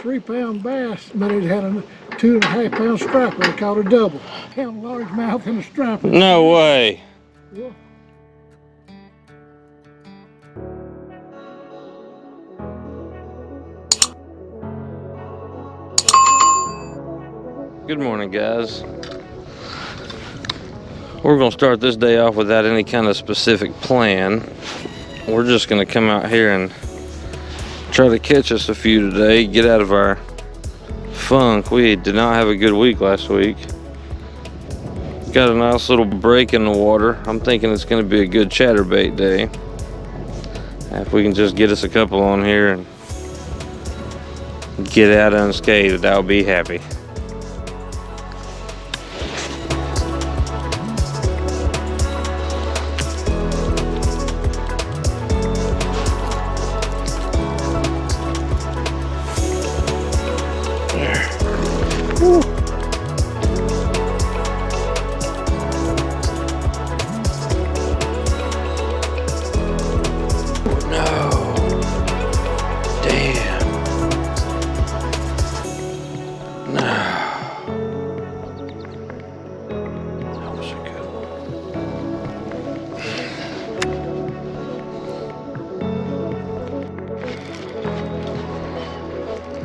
3-pound bass, but it had a 2.5-pound striper. They called it a double. Had a largemouth and a striper. No way. Yeah. Good morning, guys. We're gonna start this day off without any kind of specific plan. We're just gonna come out here and try to catch us a few today, get out of our funk. We did not have a good week last week. Got a nice little break in the water. I'm thinking it's gonna be a good chatterbait day. If we can just get us a couple on here and get out unscathed, I'll be happy.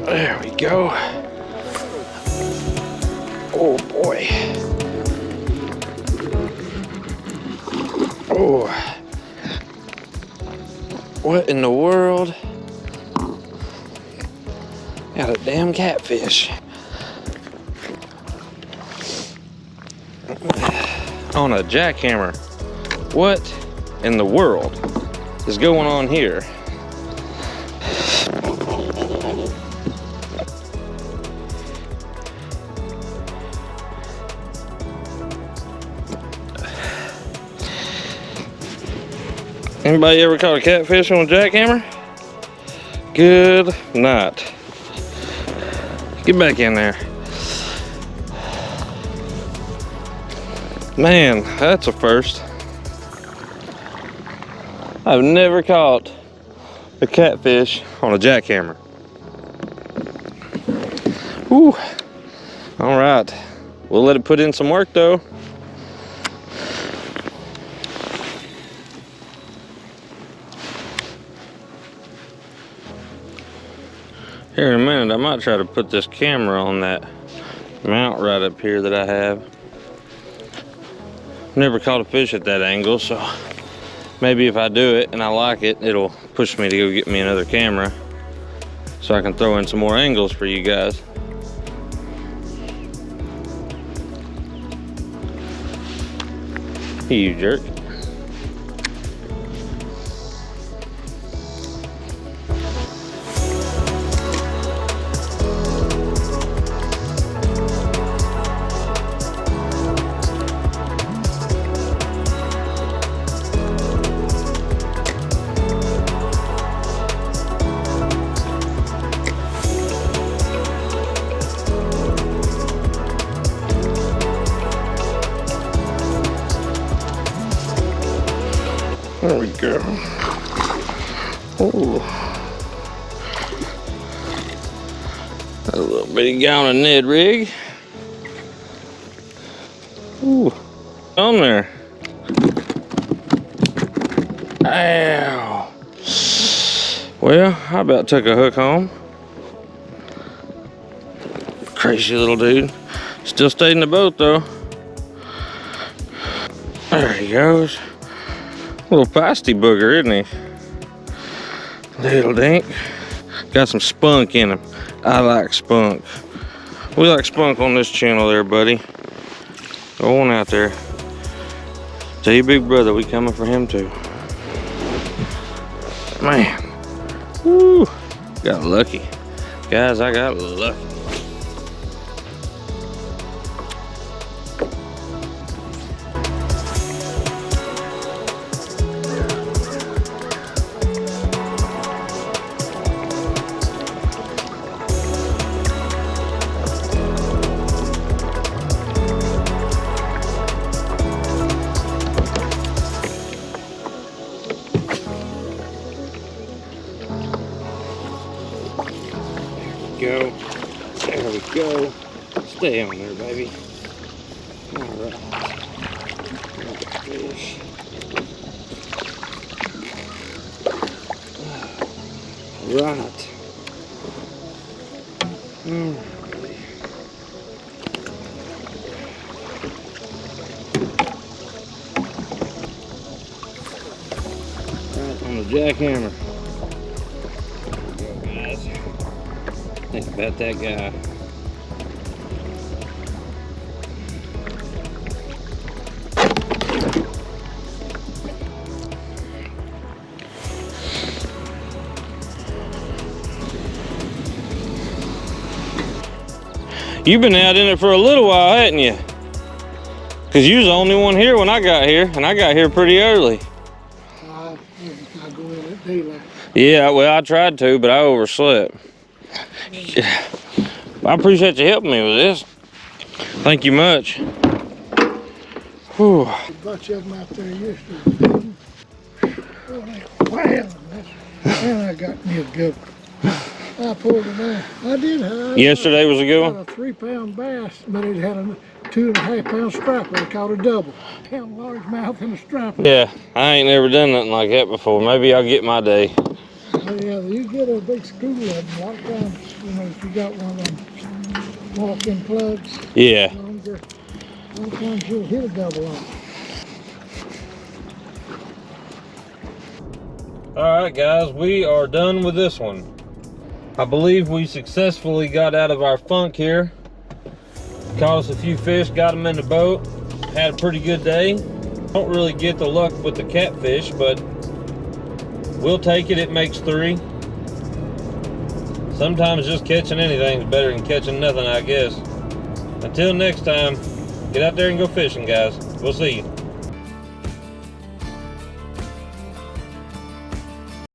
There we go. Oh boy. Oh. What in the world? Got a damn catfish. On a jackhammer. What in the world is going on here? Anybody ever caught a catfish on a jackhammer? Good night. Get back in there. Man, that's a first. I've never caught a catfish on a jackhammer. Whew. All right, we'll let it put in some work though. Here in a minute, I might try to put this camera on that mount right up here that I have. Never caught a fish at that angle, so maybe if I do it and I like it, it'll push me to go get me another camera so I can throw in some more angles for you guys. You jerk. There we go. Oh, a little bitty guy on a Ned rig. Ooh, on there. Ow. Well, I about took a hook home. Crazy little dude. Still stayed in the boat though. There he goes. Little feisty booger, isn't he? Little dink. Got some spunk in him. I like spunk. We like spunk on this channel there, buddy. Go on out there. Tell your big brother we coming for him too. Man. Woo. Got lucky. Guys, I got lucky. Go. go. There we go. Stay on there, baby. All right. Look at fish. Right. Right on the jackhammer. There we go, guys. Think about that guy. You've been out in it for a little while, hadn't you? Because you was the only one here when I got here, and I got here pretty early. I go in at daylight. Yeah, well, I tried to, but I overslept. I appreciate you helping me with this. Thank you much. Whew. A bunch of them out there yesterday. Oh, they wham! And I got me a good one. I pulled it out. I did. Yesterday was a good Had one? a 3-pound bass, but it had a 2.5-pound striper. They caught a double. Had a largemouth and a striper. Yeah, I ain't never done nothing like that before. Maybe I'll get my day. Oh, yeah, you get a big school of them. A lot of times, you know, if you got one of them walk-in plugs, Yeah. longer, a lot of times you'll hit a double on it. All right, guys, we are done with this one. I believe we successfully got out of our funk here. Caught us a few fish, got them in the boat. Had a pretty good day. Don't really get the luck with the catfish, but we'll take it. It makes 3. Sometimes just catching anything is better than catching nothing, I guess. Until next time, get out there and go fishing, guys. We'll see you.